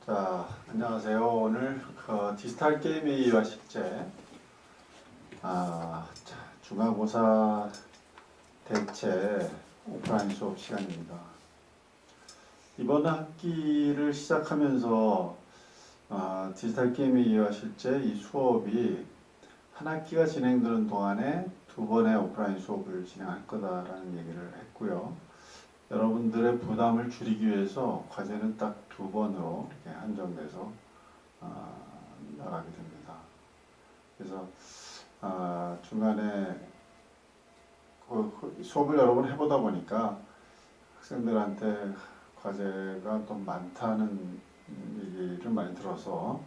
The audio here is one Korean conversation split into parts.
자, 안녕하세요. 오늘 디지털 게임의 이해와 실제 중간고사 대체 오프라인 수업 시간입니다. 이번 학기를 시작하면서 디지털 게임의 이해와 실제 이 수업이 한 학기가 진행되는 동안에 두 번의 오프라인 수업을 진행할 거다라는 얘기를 했고요. 여러분들의 부담을 줄이기 위해서 과제는 딱 두 번으로 이렇게 한정돼서 나가게 됩니다. 그래서 중간에 수업을 여러 번 해보다 보니까 학생들한테 과제가 좀 많다는 얘기를 많이 들어서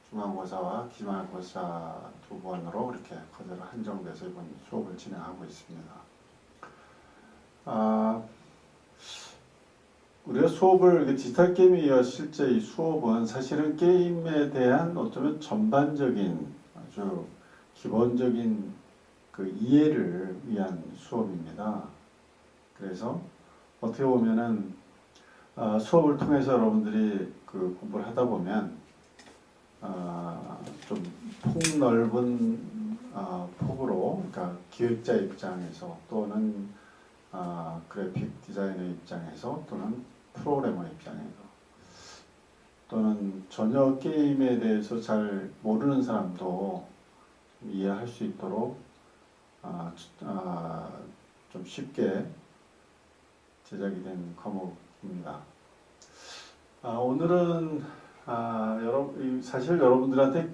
중간고사와 기말고사 두 번으로 이렇게 과제를 한정돼서 이번 수업을 진행하고 있습니다. 우리가 수업을 디지털 게임에 이어 실제 이 수업은 사실은 게임에 대한 어쩌면 전반적인 아주 기본적인 그 이해를 위한 수업입니다. 그래서 어떻게 보면은 수업을 통해서 여러분들이 그 공부를 하다 보면 좀 폭넓은 폭으로, 그러니까 기획자 입장에서 또는 그래픽 디자이너 입장에서 또는 프로그래머 입장에서 또는 전혀 게임에 대해서 잘 모르는 사람도 이해할 수 있도록 좀 쉽게 제작이 된 과목입니다. 오늘은 사실 여러분들한테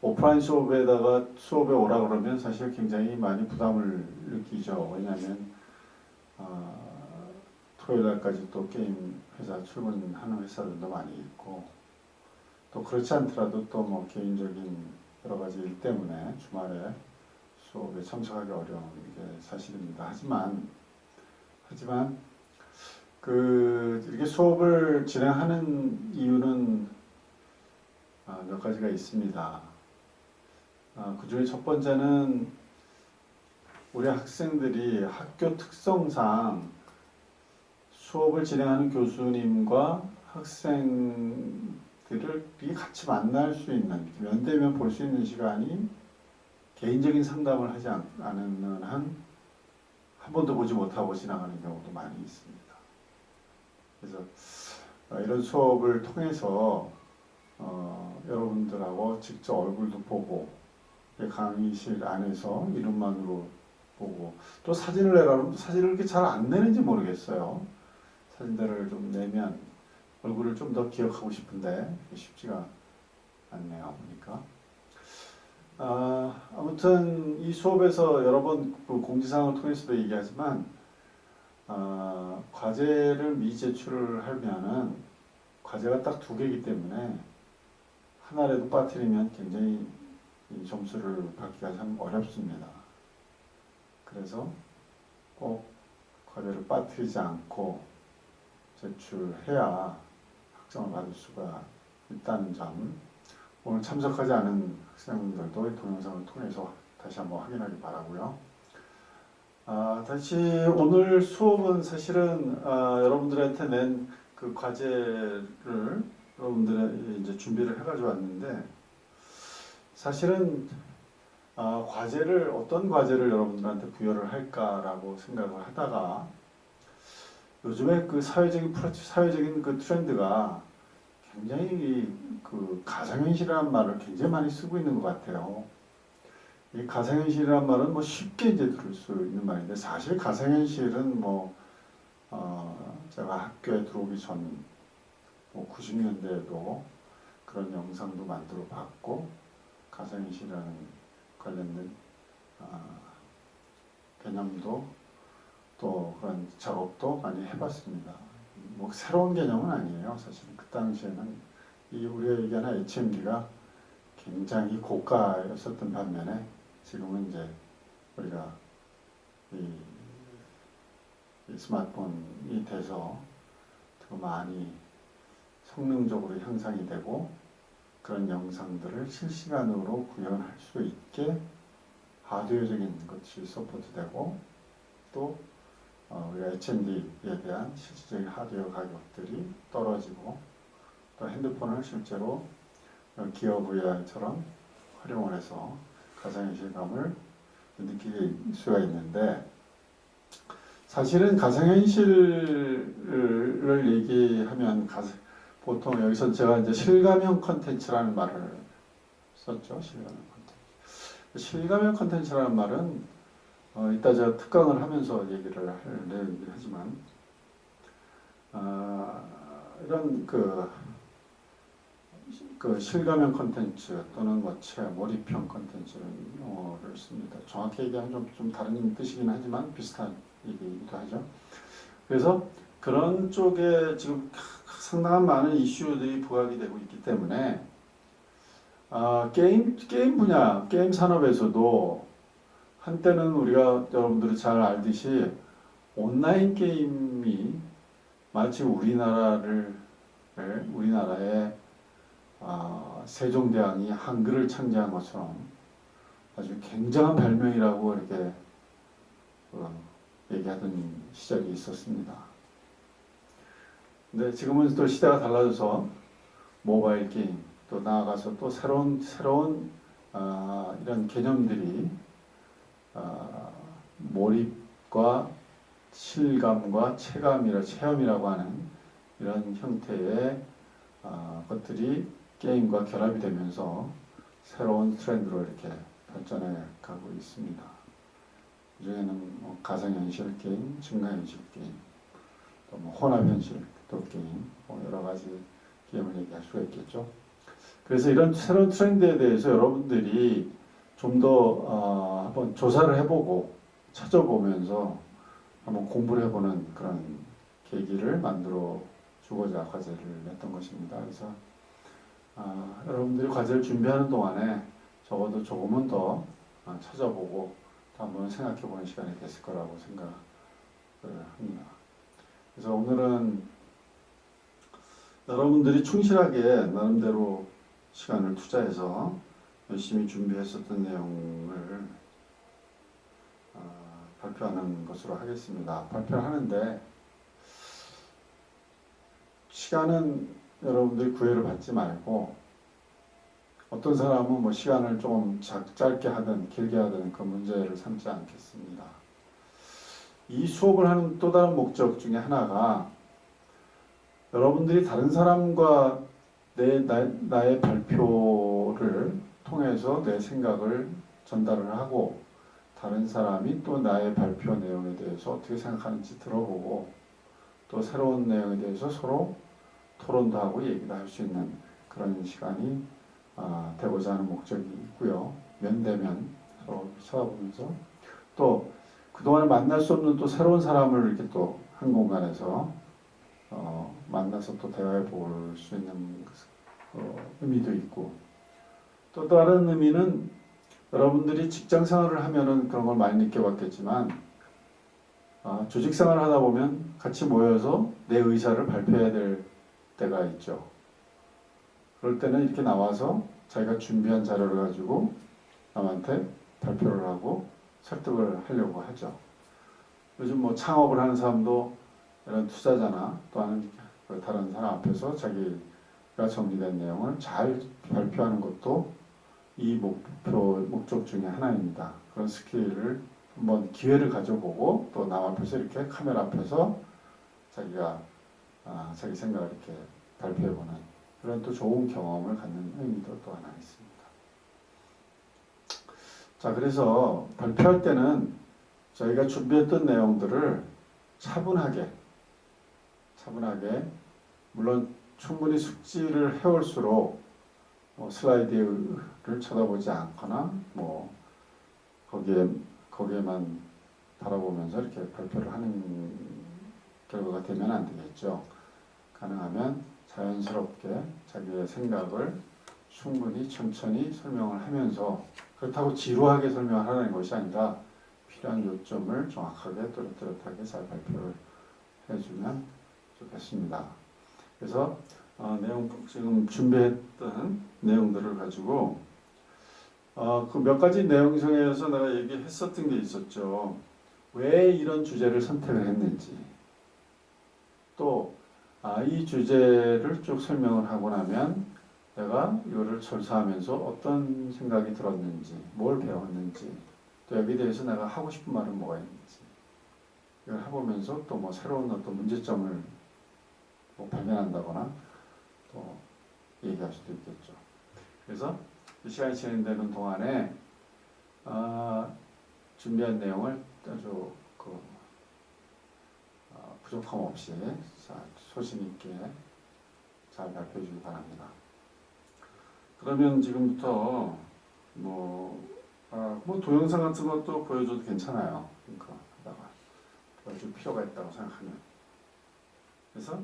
오프라인 수업에다가 수업에 오라 그러면 사실 굉장히 많이 부담을 느끼죠. 왜냐하면 토요일 날까지 또 게임 회사 출근하는 회사들도 많이 있고, 또 그렇지 않더라도 또 뭐 개인적인 여러 가지 일 때문에 주말에 수업에 참석하기 어려운 게 사실입니다. 하지만 이렇게 수업을 진행하는 이유는 몇 가지가 있습니다. 그 중에 첫 번째는 우리 학생들이 학교 특성상 수업을 진행하는 교수님과 학생들을 같이 만날 수 있는, 면대면 볼 수 있는 시간이 개인적인 상담을 하지 않는 한 번도 보지 못하고 지나가는 경우도 많이 있습니다. 그래서 이런 수업을 통해서 여러분들하고 직접 얼굴도 보고, 강의실 안에서 이름만으로 보고, 또 사진을 내라면 사진을 그렇게 잘 안 내는지 모르겠어요. 사진들을 좀 내면 얼굴을 좀 더 기억하고 싶은데 쉽지가 않네요, 보니까. 아무튼 이 수업에서 여러 번 그 공지사항을 통해서도 얘기하지만 과제를 미제출을 하면은 과제가 딱 두 개이기 때문에 하나라도 빠뜨리면 굉장히 점수를 받기가 참 어렵습니다. 그래서 꼭 과제를 빠뜨리지 않고 제출해야 학점을 받을 수가 있다는 점, 오늘 참석하지 않은 학생들도 이 동영상을 통해서 다시 한번 확인하기 바라고요. 다시 오늘 수업은 사실은 여러분들한테 낸 그 과제를 여러분들이 이제 준비를 해가지고 왔는데, 사실은 어떤 과제를 여러분들한테 부여를 할까라고 생각을 하다가 요즘에 그 사회적인 그 트렌드가 굉장히 그 가상현실이라는 말을 굉장히 많이 쓰고 있는 것 같아요. 이 가상현실이라는 말은 뭐 쉽게 이제 들을 수 있는 말인데, 사실 가상현실은 제가 학교에 들어오기 전 90년대에도 그런 영상도 만들어 봤고, 가상현실이라는 관련된 개념도 또 그런 작업도 많이 해봤습니다. 뭐 새로운 개념은 아니에요. 사실은 그 당시에는 우리가 얘기하는 HMD가 굉장히 고가였었던 반면에 지금은 이제 우리가 이 스마트폰이 돼서 더 많이 성능적으로 향상이 되고, 그런 영상들을 실시간으로 구현할 수 있게 하드웨어적인 것이 서포트되고, 또 우리가 HMD에 대한 실질적인 하드웨어 가격들이 떨어지고, 또 핸드폰을 실제로 기어 VR처럼 활용을 해서 가상현실감을 느낄 수가 있는데, 사실은 가상현실을 얘기하면 보통 여기서 제가 이제 실감형 컨텐츠라는 말을 썼죠. 실감형 컨텐츠. 실감형 컨텐츠라는 말은 이따 제가 특강을 하면서 얘기를 할 내용이긴 하지만, 이런 그 실감형 컨텐츠 또는 몰입형 컨텐츠는 용어를 씁니다. 정확히 얘기하면 좀 다른 뜻이긴 하지만 비슷한 얘기이기도 하죠. 그래서 그런 쪽에 지금 상당한 많은 이슈들이 부각이 되고 있기 때문에 게임 분야, 게임 산업에서도 한때는 우리가 여러분들이 잘 알듯이 온라인 게임이 마치 우리나라의 세종대왕이 한글을 창제한 것처럼 아주 굉장한 발명이라고 이렇게 얘기하던 시절이 있었습니다. 근데 지금은 또 시대가 달라져서 모바일 게임, 또 나아가서 또 새로운 이런 개념들이 몰입과 실감과 체험이라고 하는 이런 형태의 것들이 게임과 결합이 되면서 새로운 트렌드로 이렇게 발전해 가고 있습니다. 그중에는 가상현실 게임, 증가현실 게임, 또 혼합현실 또 게임, 여러 가지 게임을 얘기할 수가 있겠죠. 그래서 이런 새로운 트렌드에 대해서 여러분들이 좀 더 한번 조사를 해보고 찾아보면서 한번 공부를 해보는 그런 계기를 만들어 주고자 과제를 냈던 것입니다. 그래서 여러분들이 과제를 준비하는 동안에 적어도 조금은 더 찾아보고 또 한번 생각해보는 시간이 됐을 거라고 생각을 합니다. 그래서 오늘은 여러분들이 충실하게 나름대로 시간을 투자해서 열심히 준비했었던 내용을 발표하는 것으로 하겠습니다. 발표를 하는데 시간은 여러분들이 구애를 받지 말고, 어떤 사람은 뭐 시간을 조금 짧게 하든 길게 하든 그 문제를 삼지 않겠습니다. 이 수업을 하는 또 다른 목적 중에 하나가 여러분들이 다른 사람과 나의 발표를 통해서 내 생각을 전달을 하고, 다른 사람이 또 나의 발표 내용에 대해서 어떻게 생각하는지 들어보고, 또 새로운 내용에 대해서 서로 토론도 하고 얘기도 할 수 있는 그런 시간이 되고자 하는 목적이 있고요. 면대면 서로 쳐다보면서 또 그동안에 만날 수 없는 또 새로운 사람을 이렇게 또 한 공간에서 만나서 또 대화해 볼 수 있는 의미도 있고, 또 다른 의미는 여러분들이 직장 생활을 하면은 그런 걸 많이 느껴봤겠지만, 조직 생활을 하다 보면 같이 모여서 내 의사를 발표해야 될 때가 있죠. 그럴 때는 이렇게 나와서 자기가 준비한 자료를 가지고 남한테 발표를 하고 설득을 하려고 하죠. 요즘 뭐 창업을 하는 사람도 이런 투자자나 또는 다른 사람 앞에서 자기가 정리된 내용을 잘 발표하는 것도 이 목적 중에 하나입니다. 그런 스킬을 한번 기회를 가져보고 또 남 앞에서 이렇게 카메라 앞에서 자기가 자기 생각을 이렇게 발표해보는 그런 또 좋은 경험을 갖는 의미도 또 하나 있습니다. 자, 그래서 발표할 때는 저희가 준비했던 내용들을 차분하게, 물론 충분히 숙지를 해올수록 슬라이드를 쳐다보지 않거나 거기에만 바라보면서 이렇게 발표를 하는 결과가 되면 안 되겠죠. 가능하면 자연스럽게 자기의 생각을 충분히 천천히 설명을 하면서, 그렇다고 지루하게 설명을 하는 것이 아니라 필요한 요점을 정확하게 또렷하게 잘 발표를 해주면 좋겠습니다. 그래서 지금 준비했던 내용들을 가지고 그 몇 가지 내용 중에서 내가 얘기했었던 게 있었죠. 왜 이런 주제를 선택을 했는지, 또 이 주제를 쭉 설명을 하고 나면 내가 이거를 철수하면서 어떤 생각이 들었는지, 뭘 배웠는지, 또 여기에 대해서 내가 하고 싶은 말은 뭐가 있는지 이걸 해보면서 또 뭐 새로운 어떤 문제점을 뭐 발견한다거나 또 얘기할 수도 있겠죠. 그래서 이 시간이 진행되는 동안에 준비한 내용을 아주 부족함 없이 소신 있게 잘 발표해 주기 바랍니다. 그러면 지금부터 뭐 동영상 같은 것도 보여줘도 괜찮아요. 그러니까 하다가 보여줄 필요가 있다고 생각하면. 그래서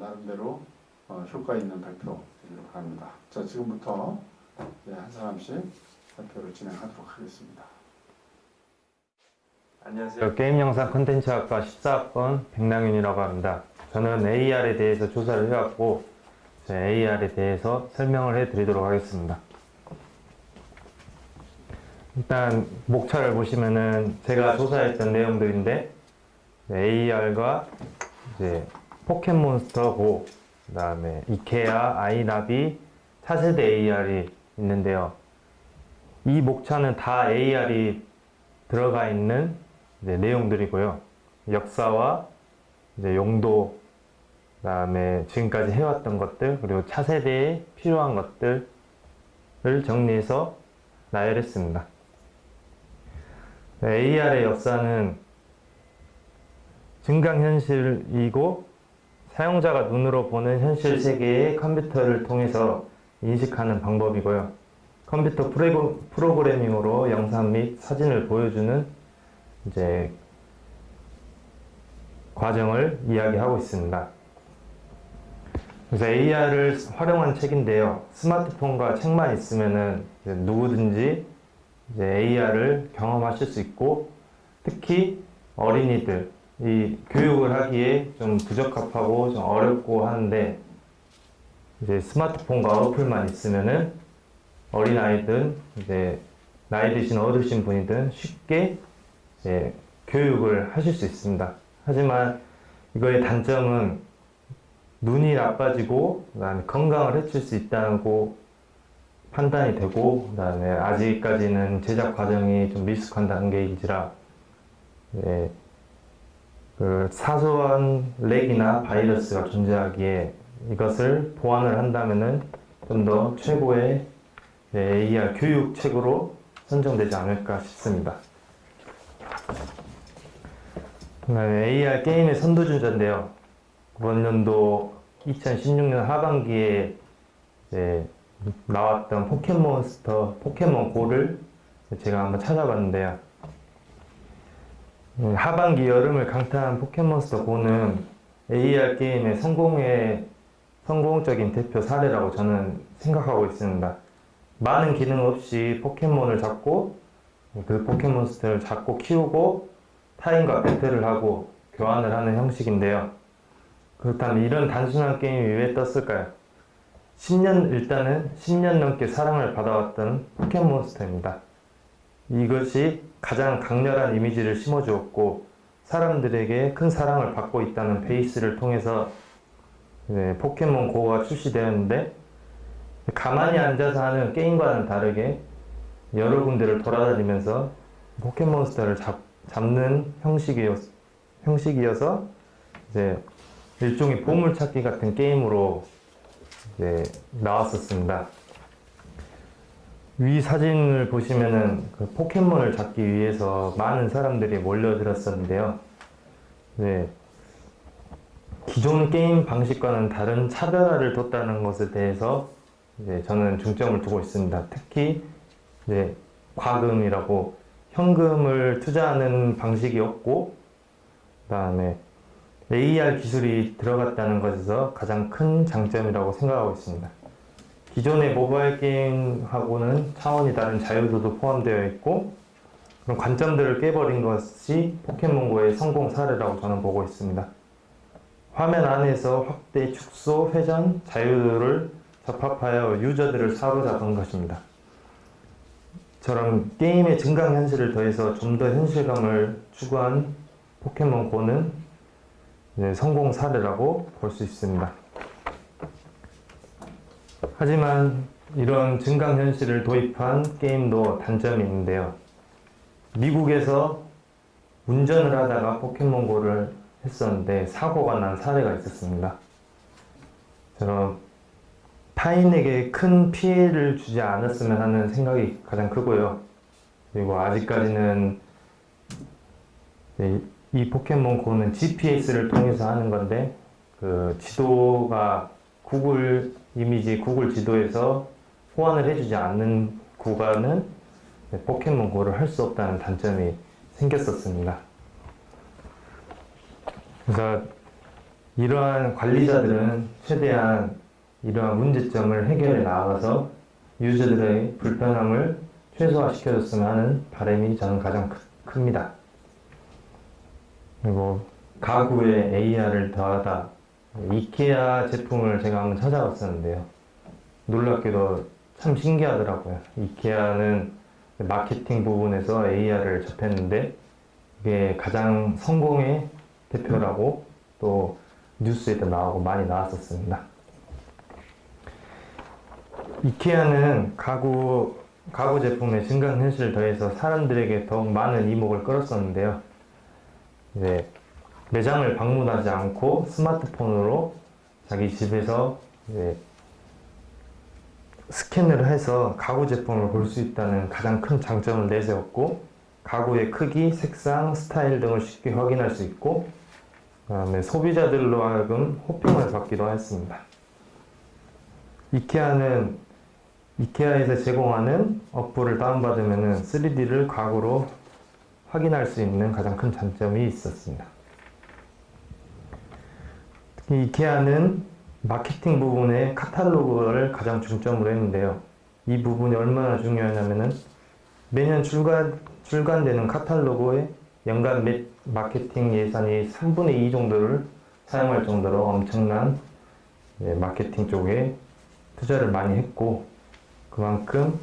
나름대로 효과 있는 발표 드리도록 합니다. 자, 지금부터 한 사람씩 발표를 진행하도록 하겠습니다. 안녕하세요. 게임 영상 콘텐츠학과 14학번 백남윤이라고 합니다. 저는 AR에 대해서 조사를 해왔고 AR에 대해서 설명을 해드리도록 하겠습니다. 일단 목차를 보시면은 제가 조사했던 내용들인데 AR과 이제 포켓몬스터 고, 그 다음에 이케아, 아이나비, 차세대 AR이 있는데요. 이 목차는 다 AR이 들어가 있는 내용들이고요. 역사와 이제 용도, 그 다음에 지금까지 해왔던 것들, 그리고 차세대에 필요한 것들을 정리해서 나열했습니다. AR의 역사는 증강현실이고 사용자가 눈으로 보는 현실 세계의 컴퓨터를 통해서 인식하는 방법이고요. 컴퓨터 프로그래밍으로 영상 및 사진을 보여주는 이제 과정을 이야기하고 있습니다. 그래서 AR을 활용한 책인데요. 스마트폰과 책만 있으면은 누구든지 이제 AR을 경험하실 수 있고, 특히 어린이들, 이 교육을 하기에 좀 부적합하고 좀 어렵고 하는데, 이제 스마트폰과 어플만 있으면은 어린아이든 이제 나이 드신 어르신 분이든 쉽게 교육을 하실 수 있습니다. 하지만 이거의 단점은 눈이 나빠지고 그다음에 건강을 해칠 수 있다고 판단이 되고, 그다음에 아직까지는 제작 과정이 좀 미숙한 단계인지라 그 사소한 렉이나 바이러스가 존재하기에 이것을 보완을 한다면은 좀 더 최고의 AR 교육책으로 선정되지 않을까 싶습니다. AR 게임의 선두주자인데요. 이번 연도 2016년 하반기에 나왔던 포켓몬스터, 포켓몬고를 제가 한번 찾아봤는데요. 하반기 여름을 강타한 포켓몬스터 고는 AR 게임의 성공적인 대표 사례라고 저는 생각하고 있습니다. 많은 기능 없이 포켓몬을 잡고 그 포켓몬스터를 잡고 키우고 타인과 배틀을 하고 교환을 하는 형식인데요. 그렇다면 이런 단순한 게임이 왜 떴을까요? 일단은 10년 넘게 사랑을 받아왔던 포켓몬스터입니다. 이것이 가장 강렬한 이미지를 심어주었고, 사람들에게 큰 사랑을 받고 있다는 베이스를 통해서 포켓몬 고가 출시되었는데, 가만히 앉아서 하는 게임과는 다르게 여러 군데를 돌아다니면서 포켓몬스터를 잡는 형식이어서 이제 일종의 보물찾기 같은 게임으로 나왔었습니다. 위 사진을 보시면은 그 포켓몬을 잡기 위해서 많은 사람들이 몰려들었었는데요. 기존 게임 방식과는 다른 차별화를 뒀다는 것에 대해서 저는 중점을 두고 있습니다. 특히 과금이라고 현금을 투자하는 방식이 없고, 그 다음에 AR 기술이 들어갔다는 것에서 가장 큰 장점이라고 생각하고 있습니다. 기존의 모바일 게임하고는 차원이 다른 자유도도 포함되어 있고, 그런 관점들을 깨버린 것이 포켓몬고의 성공 사례라고 저는 보고 있습니다. 화면 안에서 확대, 축소, 회전, 자유도를 접합하여 유저들을 사로잡은 것입니다. 저런 게임의 증강현실을 더해서 좀 더 현실감을 추구한 포켓몬고는 이제 성공 사례라고 볼 수 있습니다. 하지만 이런 증강현실을 도입한 게임도 단점이 있는데요. 미국에서 운전을 하다가 포켓몬고를 했었는데 사고가 난 사례가 있었습니다. 저는 타인에게 큰 피해를 주지 않았으면 하는 생각이 가장 크고요. 그리고 아직까지는 이 포켓몬고는 GPS를 통해서 하는 건데 그 지도가 구글 이미지, 구글 지도에서 호환을 해주지 않는 구간은 포켓몬고를 할 수 없다는 단점이 생겼었습니다. 그래서 이러한 관리자들은 최대한 이러한 문제점을 해결해 나가서 유저들의 불편함을 최소화시켜줬으면 하는 바람이 저는 가장 큽니다. 그리고 가구에 AR을 더하다. 이케아 제품을 제가 한번 찾아봤었는데요. 놀랍게도 참 신기하더라고요. 이케아는 마케팅 부분에서 AR을 접했는데 이게 가장 성공의 대표라고 또 뉴스에도 나오고 많이 나왔었습니다. 이케아는 가구 제품에 증강현실을 더해서 사람들에게 더욱 많은 이목을 끌었었는데요. 이제 매장을 방문하지 않고 스마트폰으로 자기 집에서 이제 스캔을 해서 가구 제품을 볼 수 있다는 가장 큰 장점을 내세웠고, 가구의 크기, 색상, 스타일 등을 쉽게 확인할 수 있고, 그다음에 소비자들로 하여금 호평을 받기도 했습니다. 이케아에서 제공하는 어플을 다운받으면 3D를 가구로 확인할 수 있는 가장 큰 장점이 있었습니다. 특히 이케아는 마케팅 부분에 카탈로그를 가장 중점으로 했는데요. 이 부분이 얼마나 중요하냐면은 매년 출간되는 카탈로그에 연간 마케팅 예산이 3분의 2 정도를 사용할 정도로 엄청난 마케팅 쪽에 투자를 많이 했고, 그만큼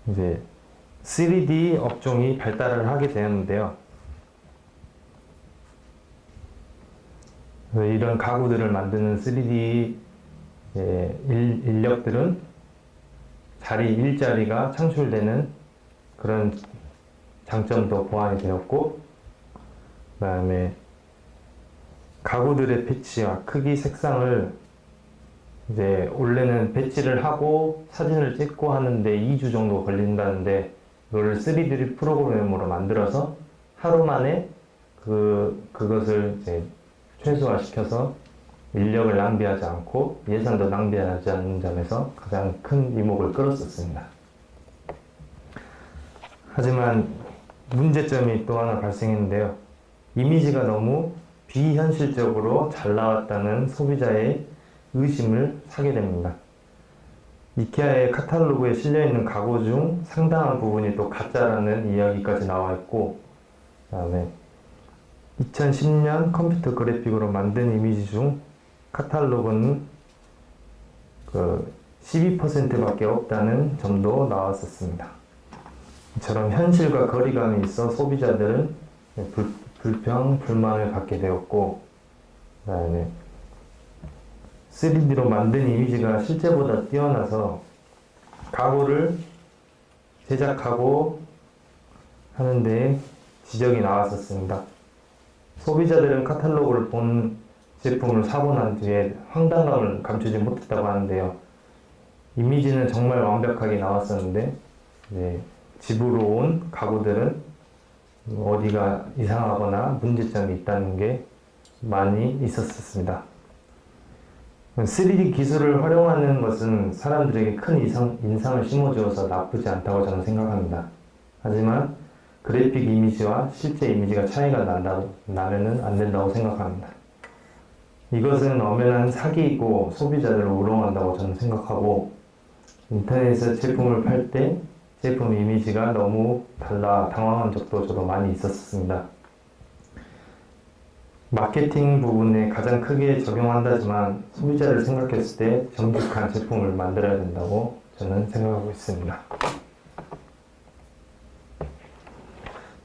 이제 3D 업종이 발달을 하게 되었는데요. 이런 가구들을 만드는 3D 인력들은 일자리가 창출되는 그런 장점도 보완이 되었고, 그 다음에 가구들의 배치와 크기, 색상을 이제 원래는 배치를 하고 사진을 찍고 하는데 2주 정도 걸린다는데, 이거를 3D 프로그램으로 만들어서 하루 만에 그것을 이제 최소화시켜서 인력을 낭비하지 않고 예산도 낭비하지 않는 점에서 가장 큰 이목을 끌었었습니다. 하지만 문제점이 또 하나 발생했는데요. 이미지가 너무 비현실적으로 잘 나왔다는 소비자의 의심을 사게 됩니다. 이케아의 카탈로그에 실려있는 가구 중 상당한 부분이 또 가짜라는 이야기까지 나와 있고, 그 다음에 2010년 컴퓨터 그래픽으로 만든 이미지 중 카탈로그는 12%밖에 없다는 점도 나왔었습니다. 이처럼 현실과 거리감이 있어 소비자들은 불만을 갖게 되었고, 그 다음에 3D로 만든 이미지가 실제보다 뛰어나서 가구를 제작하고 하는데 지적이 나왔었습니다. 소비자들은 카탈로그를 본 제품을 사고 난 뒤에 황당감을 감추지 못했다고 하는데요. 이미지는 정말 완벽하게 나왔었는데 집으로 온 가구들은 어디가 이상하거나 문제점이 있다는 게 많이 있었습니다. 3D 기술을 활용하는 것은 사람들에게 큰 인상을 심어주어서 나쁘지 않다고 저는 생각합니다. 하지만 그래픽 이미지와 실제 이미지가 차이가 나면은 안 된다고 생각합니다. 이것은 엄연한 사기이고 소비자들을 우롱한다고 저는 생각하고, 인터넷에서 제품을 팔 때 제품 이미지가 너무 달라 당황한 적도 저도 많이 있었습니다. 마케팅 부분에 가장 크게 적용한다지만 소비자를 생각했을 때 정직한 제품을 만들어야 된다고 저는 생각하고 있습니다.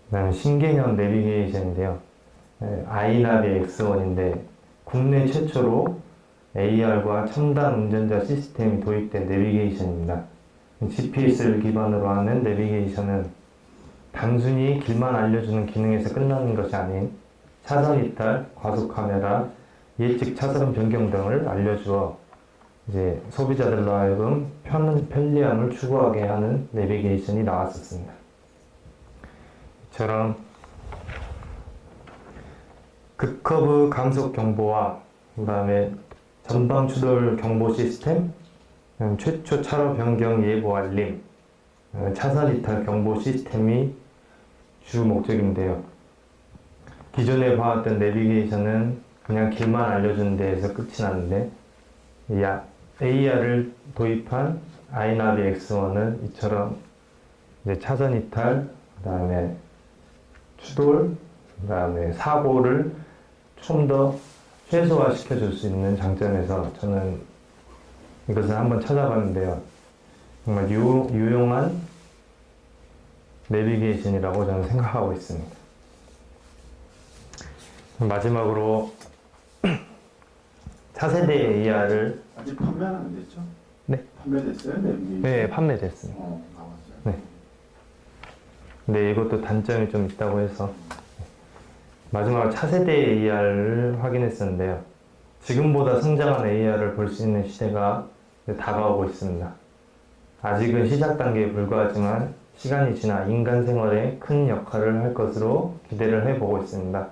그다음에 신개념 내비게이션인데요. 아이나비 X1인데 국내 최초로 AR과 첨단 운전자 시스템이 도입된 내비게이션입니다. GPS를 기반으로 하는 내비게이션은 단순히 길만 알려주는 기능에서 끝나는 것이 아닌 차선 이탈, 과속 카메라, 예측 차선 변경 등을 알려주어 이제 소비자들로 하여금 편리함을 추구하게 하는 내비게이션이 나왔었습니다. 이처럼 급커브 감속 경보와 그 다음에 전방 추돌 경보 시스템, 최초 차로 변경 예보 알림, 차선 이탈 경보 시스템이 주 목적인데요. 기존에 봐왔던 내비게이션은 그냥 길만 알려주는 데에서 끝이 나는데 AR을 도입한 아이나비 X1은 이처럼 이제 차선 이탈, 그 다음에 추돌, 그 다음에 사고를 좀 더 최소화 시켜줄 수 있는 장점에서 저는 이것을 한번 찾아봤는데요. 정말 유용한 내비게이션이라고 저는 생각하고 있습니다. 마지막으로 차세대 AR을 아직 판매는 안 됐죠? 네. 판매됐어요? 내비게이션? 네, 판매됐습니다. 나왔어요. 네. 근데 이것도 단점이 좀 있다고 해서 마지막으로 차세대 AR을 확인했었는데요. 지금보다 성장한 AR을 볼 수 있는 시대가 다가오고 있습니다. 아직은 시작 단계에 불과하지만 시간이 지나 인간 생활에 큰 역할을 할 것으로 기대를 해보고 있습니다.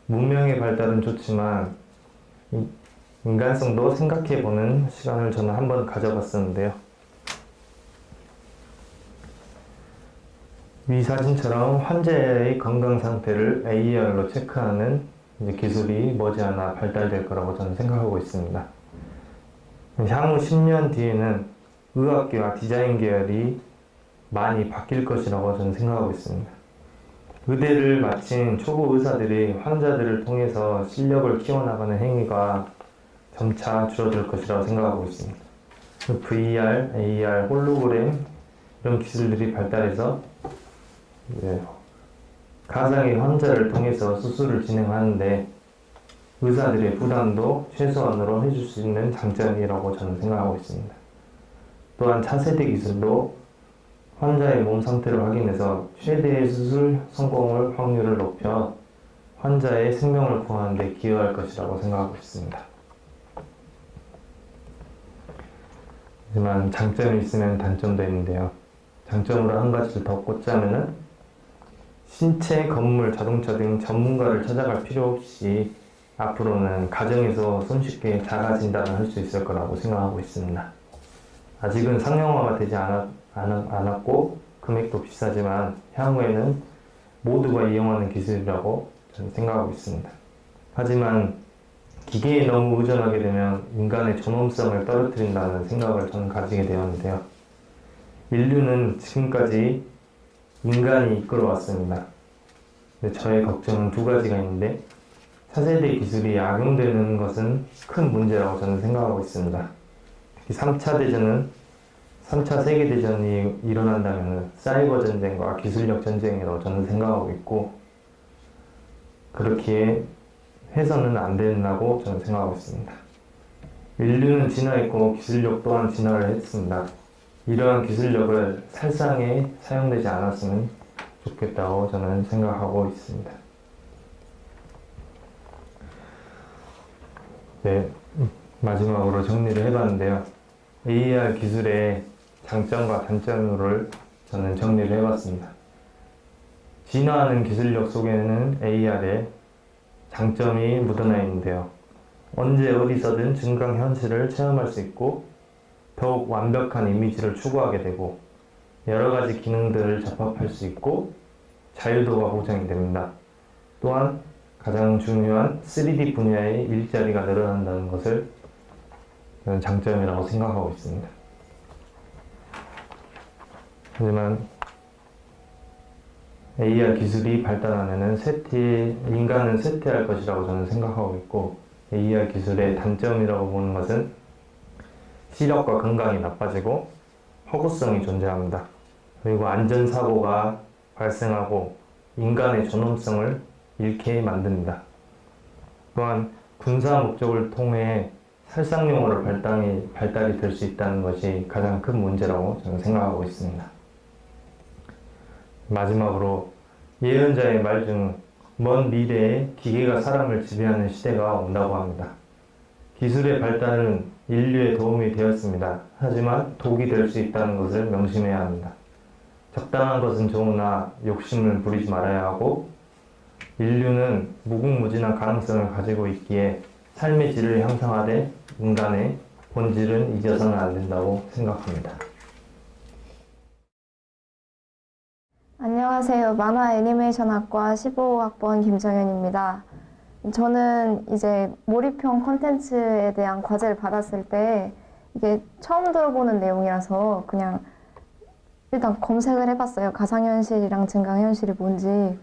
문명의 발달은 좋지만 인간성도 생각해보는 시간을 저는 한번 가져봤었는데요. 위 사진처럼 환자의 건강 상태를 AR로 체크하는 기술이 머지않아 발달될 거라고 저는 생각하고 있습니다. 향후 10년 뒤에는 의학계와 디자인 계열이 많이 바뀔 것이라고 저는 생각하고 있습니다. 의대를 마친 초보 의사들이 환자들을 통해서 실력을 키워나가는 행위가 점차 줄어들 것이라고 생각하고 있습니다. VR, AR, 홀로그램 이런 기술들이 발달해서 가상의 환자를 통해서 수술을 진행하는데 의사들의 부담도 최소한으로 해줄 수 있는 장점이라고 저는 생각하고 있습니다. 또한 차세대 기술도 환자의 몸 상태를 확인해서 최대의 수술 성공을 확률을 높여 환자의 생명을 구하는 데 기여할 것이라고 생각하고 있습니다. 하지만 장점이 있으면 단점도 있는데요. 장점으로 한 가지를 더 꽂자면은 신체, 건물, 자동차 등 전문가를 찾아갈 필요 없이 앞으로는 가정에서 손쉽게 자가 진단을 할 수 있을 거라고 생각하고 있습니다. 아직은 상용화가 되지 않았고 금액도 비싸지만 향후에는 모두가 이용하는 기술이라고 저는 생각하고 있습니다. 하지만 기계에 너무 의존하게 되면 인간의 존엄성을 떨어뜨린다는 생각을 저는 가지게 되었는데요. 인류는 지금까지 인간이 이끌어왔습니다. 근데 저의 걱정은 두 가지가 있는데 차세대 기술이 악용되는 것은 큰 문제라고 저는 생각하고 있습니다. 특히 3차 세계대전이 일어난다면 사이버 전쟁과 기술력 전쟁이라고 저는 생각하고 있고 그렇게 해서는 안 된다고 저는 생각하고 있습니다. 인류는 진화했고 기술력 또한 진화를 했습니다. 이러한 기술력을 살상에 사용되지 않았으면 좋겠다고 저는 생각하고 있습니다. 네, 마지막으로 정리를 해봤는데요. AR 기술의 장점과 단점을 저는 정리를 해봤습니다. 진화하는 기술력 속에는 AR의 장점이 묻어나 있는데요. 언제 어디서든 증강현실을 체험할 수 있고 더욱 완벽한 이미지를 추구하게 되고 여러 가지 기능들을 접합할 수 있고 자유도가 보장이 됩니다. 또한 가장 중요한 3D 분야의 일자리가 늘어난다는 것을 저는 장점이라고 생각하고 있습니다. 하지만 AR 기술이 발달하면 인간은 쇠퇴할 것이라고 저는 생각하고 있고 AR 기술의 단점이라고 보는 것은 시력과 건강이 나빠지고 허구성이 존재합니다. 그리고 안전사고가 발생하고 인간의 존엄성을 잃게 만듭니다. 또한 군사 목적을 통해 살상용으로 발달이 될 수 있다는 것이 가장 큰 문제라고 저는 생각하고 있습니다. 마지막으로 예언자의 말 중 먼 미래에 기계가 사람을 지배하는 시대가 온다고 합니다. 기술의 발달은 인류에 도움이 되었습니다. 하지만 독이 될 수 있다는 것을 명심해야 합니다. 적당한 것은 좋으나 욕심을 부리지 말아야 하고 인류는 무궁무진한 가능성을 가지고 있기에 삶의 질을 향상하되 인간의 본질은 잊어서는 안 된다고 생각합니다. 안녕하세요. 만화 애니메이션학과 15학번 김정현입니다. 저는 이제 몰입형 콘텐츠에 대한 과제를 받았을 때 이게 처음 들어보는 내용이라서 그냥 일단 검색을 해봤어요. 가상현실이랑 증강현실이 뭔지.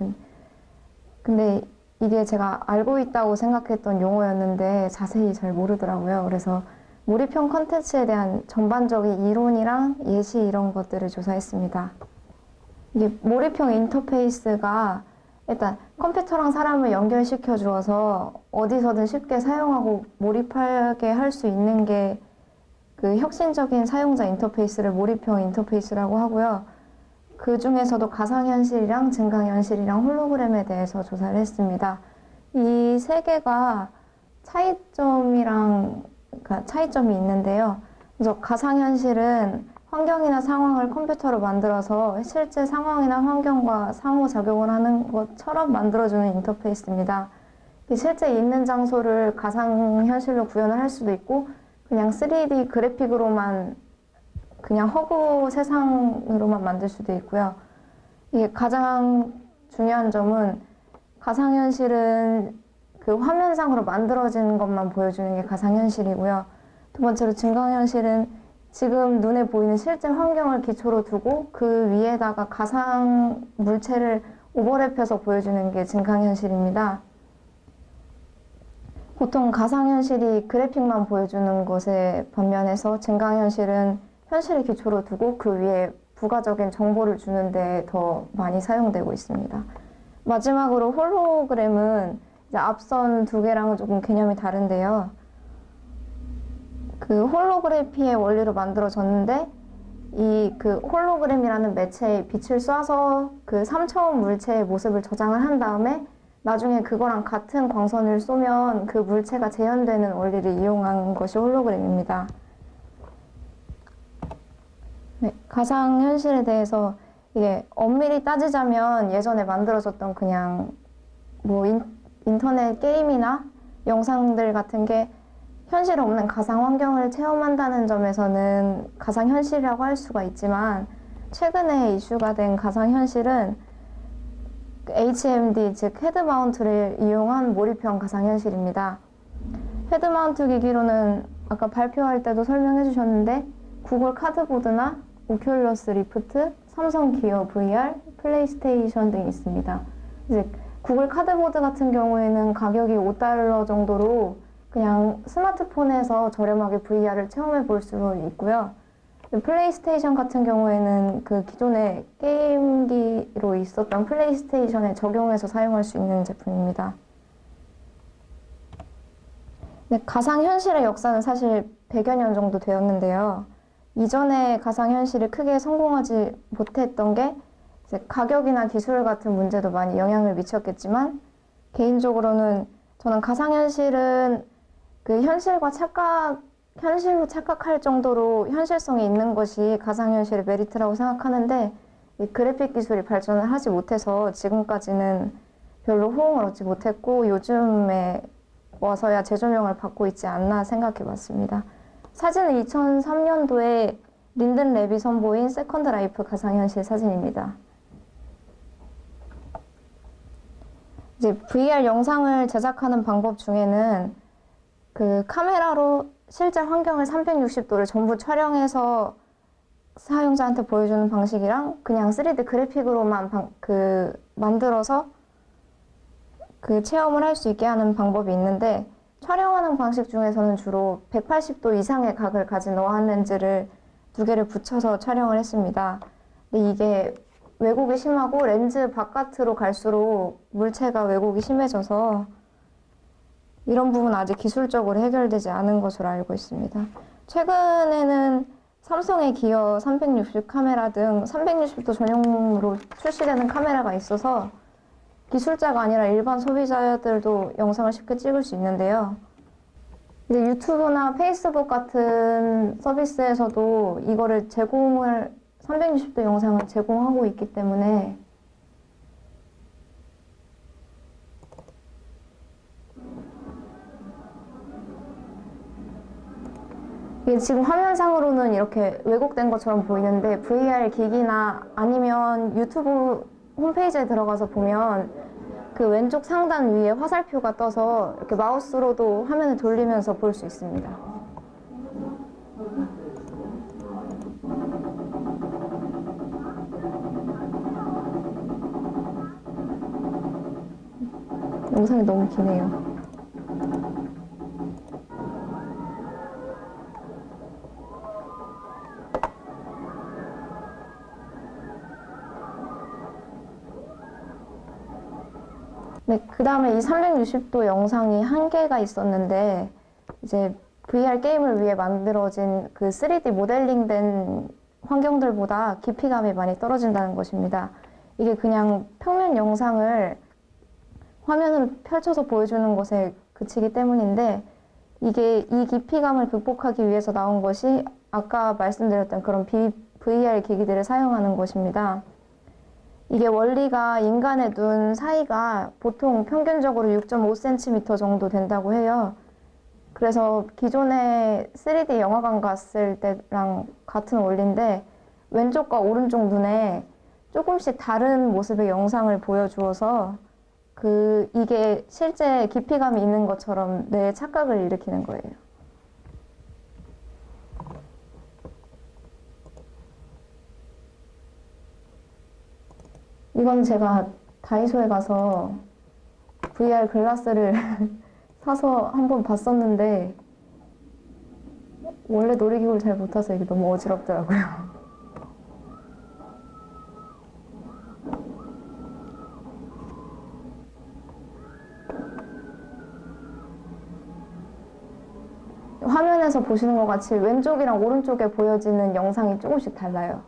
근데 이게 제가 알고 있다고 생각했던 용어였는데 자세히 잘 모르더라고요. 그래서 몰입형 콘텐츠에 대한 전반적인 이론이랑 예시 이런 것들을 조사했습니다. 이게 몰입형 인터페이스가 일단 컴퓨터랑 사람을 연결시켜 주어서 어디서든 쉽게 사용하고 몰입하게 할 수 있는 게 그 혁신적인 사용자 인터페이스를 몰입형 인터페이스라고 하고요. 그 중에서도 가상현실이랑 증강현실이랑 홀로그램에 대해서 조사를 했습니다. 이 세 개가 차이점이 있는데요. 그래서 가상현실은 환경이나 상황을 컴퓨터로 만들어서 실제 상황이나 환경과 상호작용을 하는 것처럼 만들어주는 인터페이스입니다. 실제 있는 장소를 가상현실로 구현을 할 수도 있고 그냥 3D 그래픽으로만 그냥 허구 세상으로만 만들 수도 있고요. 이게 가장 중요한 점은 가상현실은 그 화면상으로 만들어지는 것만 보여주는 게 가상현실이고요. 두 번째로 증강현실은 지금 눈에 보이는 실제 환경을 기초로 두고 그 위에다가 가상 물체를 오버랩해서 보여주는 게 증강현실입니다. 보통 가상현실이 그래픽만 보여주는 것에 반면에서 증강현실은 현실을 기초로 두고 그 위에 부가적인 정보를 주는 데 더 많이 사용되고 있습니다. 마지막으로 홀로그램은 이제 앞선 두 개랑은 조금 개념이 다른데요. 그 홀로그래피의 원리로 만들어졌는데 이 그 홀로그램이라는 매체에 빛을 쏴서 그 3차원 물체의 모습을 저장을 한 다음에 나중에 그거랑 같은 광선을 쏘면 그 물체가 재현되는 원리를 이용한 것이 홀로그램입니다. 네, 가상현실에 대해서 이게 엄밀히 따지자면 예전에 만들어졌던 그냥 뭐 인터넷 게임이나 영상들 같은 게 현실 없는 가상 환경을 체험한다는 점에서는 가상현실이라고 할 수가 있지만 최근에 이슈가 된 가상현실은 HMD, 즉 헤드마운트를 이용한 몰입형 가상현실입니다. 헤드마운트 기기로는 아까 발표할 때도 설명해 주셨는데 구글 카드보드나 오큘러스 리프트, 삼성 기어 VR, 플레이스테이션 등이 있습니다. 이제 구글 카드보드 같은 경우에는 가격이 $5 정도로 그냥 스마트폰에서 저렴하게 VR을 체험해 볼 수 있고요. 플레이스테이션 같은 경우에는 그 기존에 게임기로 있었던 플레이스테이션에 적용해서 사용할 수 있는 제품입니다. 네, 가상현실의 역사는 사실 100여 년 정도 되었는데요. 이전에 가상현실이 크게 성공하지 못했던 게 이제 가격이나 기술 같은 문제도 많이 영향을 미쳤겠지만 개인적으로는 저는 가상현실은 그 현실로 착각할 정도로 현실성이 있는 것이 가상현실의 메리트라고 생각하는데 이 그래픽 기술이 발전을 하지 못해서 지금까지는 별로 호응을 얻지 못했고 요즘에 와서야 재조명을 받고 있지 않나 생각해 봤습니다. 사진은 2003년도에 린든 랩이 선보인 세컨드 라이프 가상현실 사진입니다. 이제 VR 영상을 제작하는 방법 중에는 그 카메라로 실제 환경을 360도를 전부 촬영해서 사용자한테 보여주는 방식이랑 그냥 3D 그래픽으로만 만들어서 그 체험을 할 수 있게 하는 방법이 있는데 촬영하는 방식 중에서는 주로 180도 이상의 각을 가진 어안 렌즈를 2개를 붙여서 촬영을 했습니다. 근데 이게 왜곡이 심하고 렌즈 바깥으로 갈수록 물체가 왜곡이 심해져서 이런 부분 아직 기술적으로 해결되지 않은 것으로 알고 있습니다. 최근에는 삼성의 기어 360 카메라 등 360도 전용으로 출시되는 카메라가 있어서 기술자가 아니라 일반 소비자들도 영상을 쉽게 찍을 수 있는데요. 이제 유튜브나 페이스북 같은 서비스에서도 이거를 360도 영상을 제공하고 있기 때문에 이게 지금 화면상으로는 이렇게 왜곡된 것처럼 보이는데 VR 기기나 아니면 유튜브 홈페이지에 들어가서 보면 그 왼쪽 상단 위에 화살표가 떠서 이렇게 마우스로도 화면을 돌리면서 볼 수 있습니다. 영상이 너무 기네요. 네, 그 다음에 이 360도 영상이 한계가 있었는데 이제 VR 게임을 위해 만들어진 그 3D 모델링된 환경들보다 깊이감이 많이 떨어진다는 것입니다. 이게 그냥 평면 영상을 화면으로 펼쳐서 보여주는 것에 그치기 때문인데 이게 이 깊이감을 극복하기 위해서 나온 것이 아까 말씀드렸던 그런 VR 기기들을 사용하는 것입니다. 이게 원리가 인간의 눈 사이가 보통 평균적으로 6.5cm 정도 된다고 해요. 그래서 기존의 3D 영화관 갔을 때랑 같은 원리인데 왼쪽과 오른쪽 눈에 조금씩 다른 모습의 영상을 보여주어서 이게 실제 깊이감이 있는 것처럼 뇌의 착각을 일으키는 거예요. 이건 제가 다이소에 가서 VR 글라스를 사서 한번 봤었는데 원래 놀이기구를 잘 못 타서 이게 너무 어지럽더라고요. 화면에서 보시는 것 같이 왼쪽이랑 오른쪽에 보여지는 영상이 조금씩 달라요.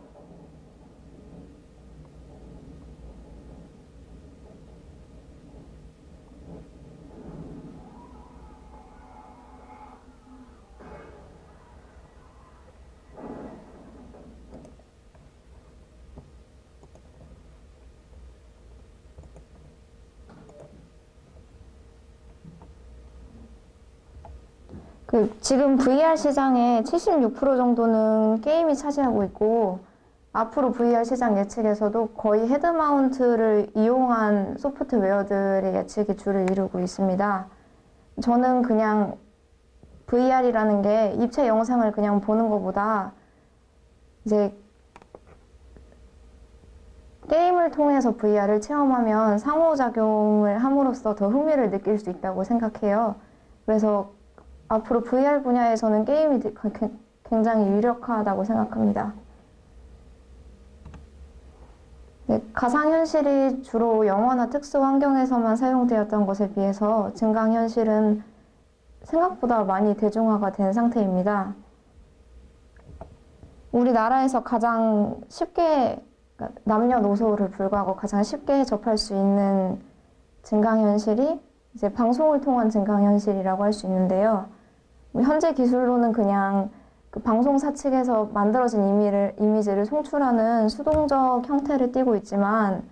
지금 VR 시장의 76% 정도는 게임이 차지하고 있고 앞으로 VR 시장 예측에서도 거의 헤드 마운트를 이용한 소프트웨어들의 예측이 주를 이루고 있습니다. 저는 그냥 VR이라는 게 입체 영상을 그냥 보는 것보다 이제 게임을 통해서 VR을 체험하면 상호작용을 함으로써 더 흥미를 느낄 수 있다고 생각해요. 그래서 앞으로 VR 분야에서는 게임이 굉장히 유력하다고 생각합니다. 네, 가상현실이 주로 영화나 특수 환경에서만 사용되었던 것에 비해서 증강현실은 생각보다 많이 대중화가 된 상태입니다. 우리나라에서 가장 쉽게 남녀노소를 불구하고 가장 쉽게 접할 수 있는 증강현실이 이제 방송을 통한 증강현실이라고 할 수 있는데요. 현재 기술로는 그냥 그 방송사 측에서 만들어진 이미지를 송출하는 수동적 형태를 띠고 있지만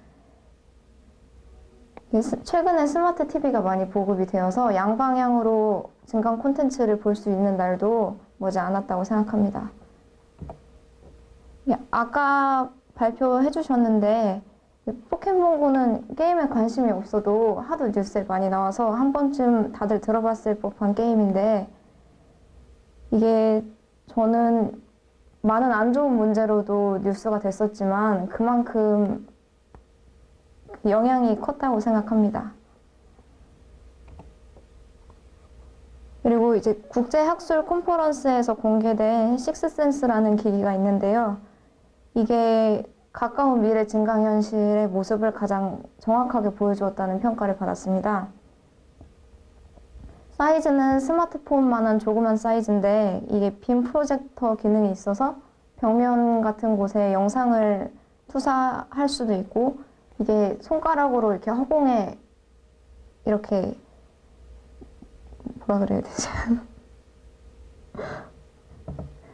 최근에 스마트 TV가 많이 보급이 되어서 양방향으로 증강 콘텐츠를 볼 수 있는 날도 머지 않았다고 생각합니다. 아까 발표해 주셨는데 포켓몬고는 게임에 관심이 없어도 하도 뉴스에 많이 나와서 한 번쯤 다들 들어봤을 법한 게임인데 이게 저는 많은 안 좋은 문제로도 뉴스가 됐었지만 그만큼 영향이 컸다고 생각합니다. 그리고 이제 국제학술 컨퍼런스에서 공개된 식스센스라는 기기가 있는데요. 이게 가까운 미래 증강현실의 모습을 가장 정확하게 보여주었다는 평가를 받았습니다. 사이즈는 스마트폰만한 조그만 사이즈인데 이게 빔 프로젝터 기능이 있어서 벽면 같은 곳에 영상을 투사할 수도 있고 이게 손가락으로 이렇게 허공에 이렇게 뭐라 그래야 되지?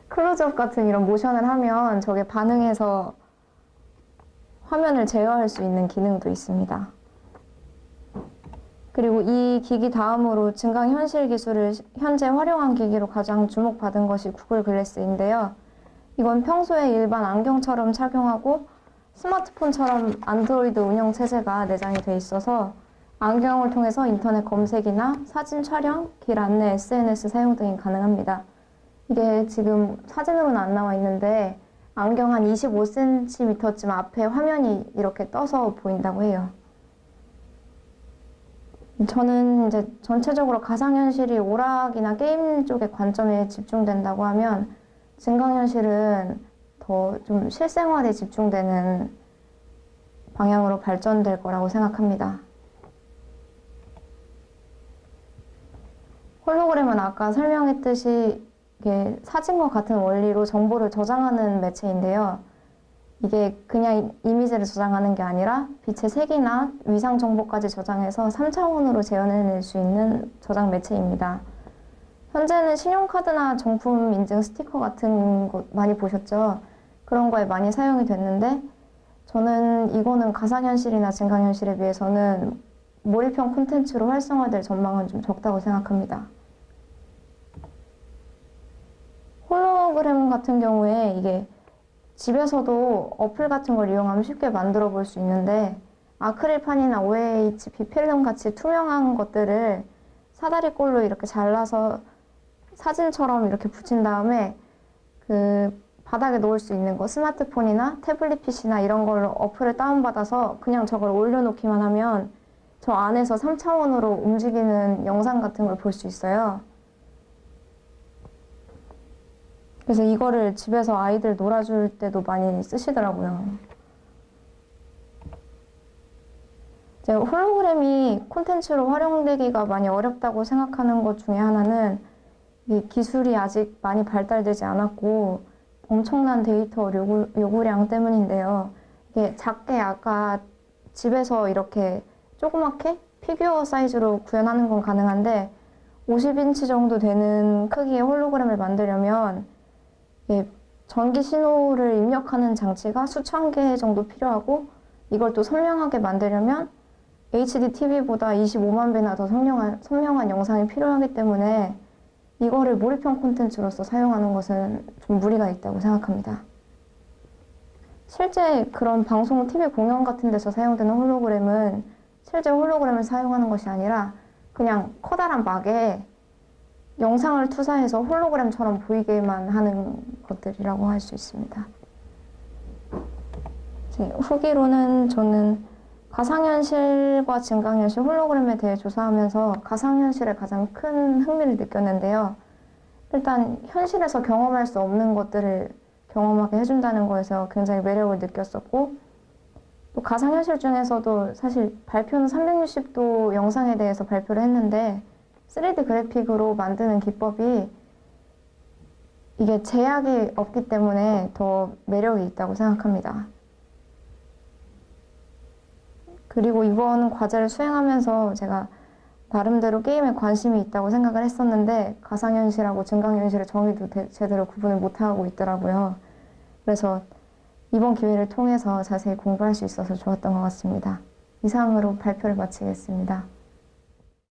클로즈업 같은 이런 모션을 하면 저게 반응해서 화면을 제어할 수 있는 기능도 있습니다. 그리고 이 기기 다음으로 증강현실 기술을 현재 활용한 기기로 가장 주목받은 것이 구글 글래스인데요. 이건 평소에 일반 안경처럼 착용하고 스마트폰처럼 안드로이드 운영체제가 내장이 돼 있어서 안경을 통해서 인터넷 검색이나 사진 촬영, 길 안내, SNS 사용 등이 가능합니다. 이게 지금 사진으로는 안 나와 있는데 안경 한 25cm쯤 앞에 화면이 이렇게 떠서 보인다고 해요. 저는 이제 전체적으로 가상현실이 오락이나 게임 쪽의 관점에 집중된다고 하면 증강현실은 더 좀 실생활에 집중되는 방향으로 발전될 거라고 생각합니다. 홀로그램은 아까 설명했듯이 이게 사진과 같은 원리로 정보를 저장하는 매체인데요. 이게 그냥 이미지를 저장하는 게 아니라 빛의 색이나 위상 정보까지 저장해서 3차원으로 재현해낼 수 있는 저장 매체입니다. 현재는 신용카드나 정품 인증 스티커 같은 것 많이 보셨죠? 그런 거에 많이 사용이 됐는데 저는 이거는 가상현실이나 증강현실에 비해서는 몰입형 콘텐츠로 활성화될 전망은 좀 적다고 생각합니다. 홀로그램 같은 경우에 이게 집에서도 어플 같은 걸 이용하면 쉽게 만들어 볼 수 있는데 아크릴판이나 OHP 필름 같이 투명한 것들을 사다리꼴로 이렇게 잘라서 사진처럼 이렇게 붙인 다음에 그 바닥에 놓을 수 있는 거 스마트폰이나 태블릿 PC나 이런 걸로 어플을 다운받아서 그냥 저걸 올려놓기만 하면 저 안에서 3차원으로 움직이는 영상 같은 걸 볼 수 있어요. 그래서 이거를 집에서 아이들 놀아줄 때도 많이 쓰시더라고요. 이제 홀로그램이 콘텐츠로 활용되기가 많이 어렵다고 생각하는 것 중에 하나는 이 기술이 아직 많이 발달되지 않았고 엄청난 데이터 요구량 때문인데요. 이게 작게 아까 집에서 이렇게 조그맣게 피규어 사이즈로 구현하는 건 가능한데 50인치 정도 되는 크기의 홀로그램을 만들려면 전기 신호를 입력하는 장치가 수천 개 정도 필요하고 이걸 또 선명하게 만들려면 HD TV보다 25만 배나 더 선명한 영상이 필요하기 때문에 이거를 몰입형 콘텐츠로서 사용하는 것은 좀 무리가 있다고 생각합니다. 실제 그런 방송, TV 공연 같은 데서 사용되는 홀로그램은 실제 홀로그램을 사용하는 것이 아니라 그냥 커다란 막에 영상을 투사해서 홀로그램처럼 보이게만 하는 것들이라고 할 수 있습니다. 후기로는 저는 가상현실과 증강현실, 홀로그램에 대해 조사하면서 가상현실에 가장 큰 흥미를 느꼈는데요. 일단 현실에서 경험할 수 없는 것들을 경험하게 해준다는 거에서 굉장히 매력을 느꼈었고 또 가상현실 중에서도 사실 발표는 360도 영상에 대해서 발표를 했는데 3D 그래픽으로 만드는 기법이 이게 제약이 없기 때문에 더 매력이 있다고 생각합니다. 그리고 이번 과제를 수행하면서 제가 나름대로 게임에 관심이 있다고 생각을 했었는데 가상현실하고 증강현실의 정의도 제대로 구분을 못하고 있더라고요. 그래서 이번 기회를 통해서 자세히 공부할 수 있어서 좋았던 것 같습니다. 이상으로 발표를 마치겠습니다.